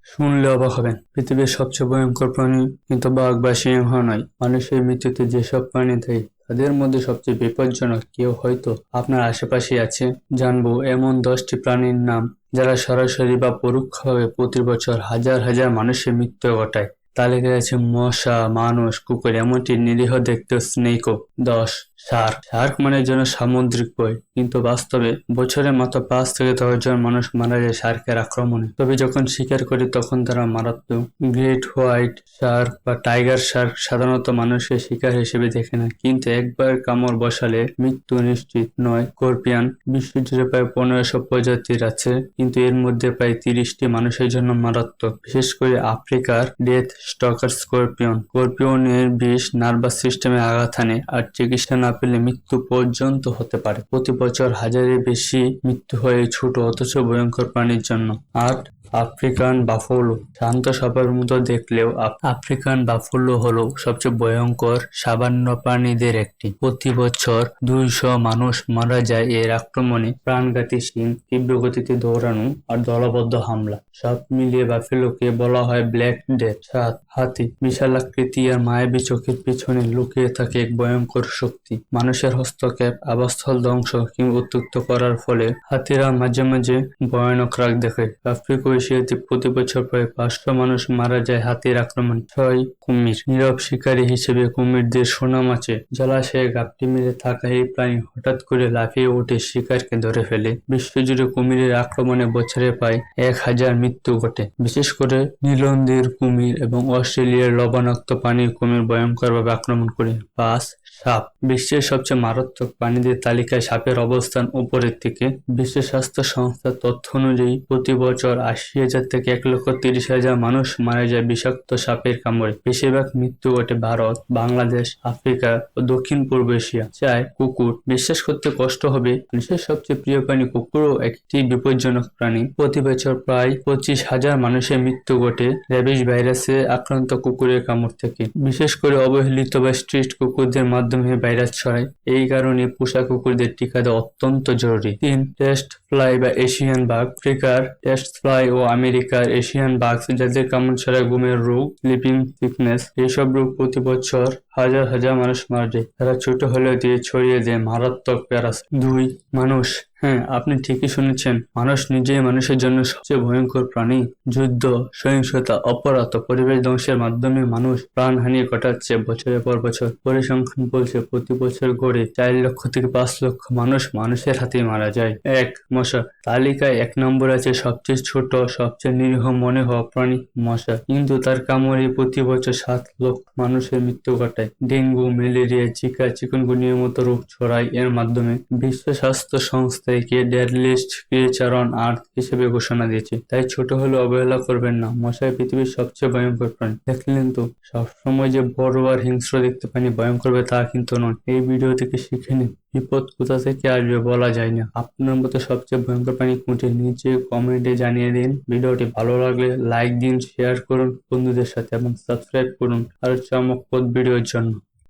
শুনলে অবাক হবেন, পৃথিবীর সবচেয়ে ভয়ঙ্কর প্রাণী কিন্তু বাঘ বা সিংহ নয়। মানুষের মৃত্যুতে যেসব প্রাণী দেয় তাদের মধ্যে সবচেয়ে বিপজ্জনক কেউ হয়তো আপনার আশেপাশেই আছে। জানবো এমন 10টি প্রাণীর নাম যারা সরাসরি বা পরোক্ষভাবে প্রতি বছর হাজার হাজার মানুষের মৃত্যু ঘটায়। তালিকায় আছে মশা, মানুষ, কুকুর, এমনকি নিরীহ দেখতে স্নেকও। 10, শার্ক। শার্ক মানে যেন সামুদ্রিক বই, কিন্তু বাস্তবে বছরে মাত্র 5 থেকে 10 জন মানুষ মারা যায় শার্কের আক্রমণে। তবে যখন শিকার করি তখন তারা মারাত্মক। গ্রেট হোয়াইট শার্ক বা টাইগার শার্ক সাধারণত মানুষের শিকার হিসেবে দেখে না, কিন্তু একবার কামড় বসালে মৃত্যু নিশ্চিত নয়। স্করপিয়ন। বিশ্বজুড়ে প্রায় 1500 প্রজাতির আছে, কিন্তু এর মধ্যে প্রায় 30টি মানুষের জন্য মারাত্মক, বিশেষ করে আফ্রিকার ডেথ স্টকার স্করপিয়ন। স্করপিয়নের বিষ নার্ভাস সিস্টেমে আঘাত হানে আর চিকিৎসা না পেলে মৃত্যু পর্যন্ত হতে পারে। প্রতি বছর হাজারের বেশি মৃত্যু হয় এই ছোট অথচ ভয়ঙ্কর প্রাণীর জন্য। 8, আফ্রিকান বাফেলো। শান্ত স্বভাবের মতো দেখলেও আফ্রিকান বাফেলো হলো সবচেয়ে ভয়ঙ্কর সাবান্য প্রাণীদের একটি। প্রতি বছর 200 মানুষ মারা যায় এর আক্রমণে। প্রাণঘাতী শিং, তীব্র গতিতে দৌড়ানো আর দলবদ্ধ হামলা, সব মিলিয়ে বাফেলোকে বলা হয় ব্ল্যাক ডেথ। 7, হাতি। বিশাল আকৃতি আর মায়াবী চোখের পিছনে লুকিয়ে থাকে এক ভয়ঙ্কর শক্তি। মানুষের হস্তক্ষেপ, আবাসস্থল ধ্বংস কিংবা উত্ত্যক্ত করার ফলে হাতিরা মাঝে মাঝে ভয়ানক রাগ দেখায়। আফ্রিকা এশিয়াতে প্রতি বছর প্রায় 500 মানুষ মারা যায় হাতির আক্রমণে। 6, কুমির। নীরব শিকারী হিসেবে কুমিরদের সুনাম আছে। জলাশয়ে ঘাপটি মেরে থাকা এই প্রাণী হঠাৎ করে লাফিয়ে উঠে শিকারকে ধরে ফেলে। বিশ্বজুড়ে কুমিরের আক্রমণে বছরে প্রায় 1000 মৃত্যু ঘটে, বিশেষ করে নীলনদের কুমির এবং অস্ট্রেলিয়ার লবণাক্ত পানির কুমির ভয়ঙ্করভাবে আক্রমণ করে। 5, সাপ। বিশ্বের সবচেয়ে মারাত্মক প্রাণীদের তালিকায় সাপের অবস্থান উপরের দিকে। বিশ্ব স্বাস্থ্য সংস্থার তথ্য অনুযায়ী প্রতি বছর 80,000 থেকে 1,30,000 মানুষ মারা যায় বিষাক্ত সাপের কামড়ে। বেশিরভাগ মৃত্যু ঘটে ভারত, বাংলাদেশ, আফ্রিকা ও দক্ষিণ পূর্ব এশিয়া। 4, কুকুর। বিশ্বাস করতে কষ্ট হবে, মানুষের সবচেয়ে প্রিয় প্রাণী কুকুরও একটি বিপজ্জনক প্রাণী। প্রতি বছর প্রায় 25,000 মানুষের মৃত্যু ঘটে র্যাবিস ভাইরাসে আক্রান্ত কুকুরের কামড় থেকে। বিশেষ করে অবহেলিত বা স্ট্রিট কুকুরদের মাধ্যমে ভাইরাস ছড়ায়। এই কারণে পোষা কুকুরদের টিকা দেওয়া অত্যন্ত জরুরি। 3, টেস্ট ফ্লাই বা এশিয়ান বাগ। আফ্রিকার টেস্ট ফ্লাই ও আমেরিকার এশিয়ান বাগ, যাদের কামড় ছড়ায় ঘুমের রোগ, স্লিপিং সিকনেস, এইসব রোগ প্রতি বছর হাজার হাজার মানুষ মারা যায়। তারা ছোট হলেও দিয়ে ছড়িয়ে দেয় মারাত্মক প্যারাসাইট। 2, মানুষ। হ্যাঁ, আপনি ঠিকই শুনেছেন, মানুষ নিজেই মানুষের জন্য সবচেয়ে ভয়ঙ্কর প্রাণী। যুদ্ধ, সহিংসতা, অপরাধ ও পরিবেশ ধ্বংসের মাধ্যমে মানুষ প্রাণহানি ঘটাচ্ছে বছরের পর বছর। পরিসংখ্যান বলছে প্রতি বছর গড়ে 4 লক্ষ থেকে 5 লক্ষ মানুষ মানুষের হাতে মারা যায়। 1, মশা। তালিকায় 1 নম্বরে আছে সবচেয়ে ছোট, সবচেয়ে নিরীহ মনে হওয়া প্রাণী মশা, কিন্তু তার কামড়ে প্রতি বছর 7 লক্ষ মানুষের মৃত্যু ঘটায়। ডেঙ্গু, ম্যালেরিয়া, জিকা, চিকুনগুনিয়ার মতো রোগ ছড়ায় এর মাধ্যমে। বিশ্ব স্বাস্থ্য সংস্থা একে ডেডলিস্ট ক্রিয়েচার অন আর্থ হিসেবে ঘোষণা দিয়েছে। তাই ছোট হলেও অবহেলা করবেন না, মশাই পৃথিবীর সবচেয়ে ভয়ঙ্কর প্রাণী। দেখলেন তো, সবসময় যে বড় আর হিংস্র দেখতে প্রাণী ভয়ঙ্কর হবে তা কিন্তু নয়। এই ভিডিও থেকে শিখে নিন, বিপদ কোথা থেকে আসবে বলা যায় না। আপনার মতো সবচেয়ে ভয়ঙ্কর প্রাণী কোনটি নিচে কমেন্টে জানিয়ে দিন। ভিডিওটি ভালো লাগলে লাইক দিন, শেয়ার করুন বন্ধুদের সাথে এবং সাবস্ক্রাইব করুন আরো চমকপ্রদ ভিডিওর জন্য।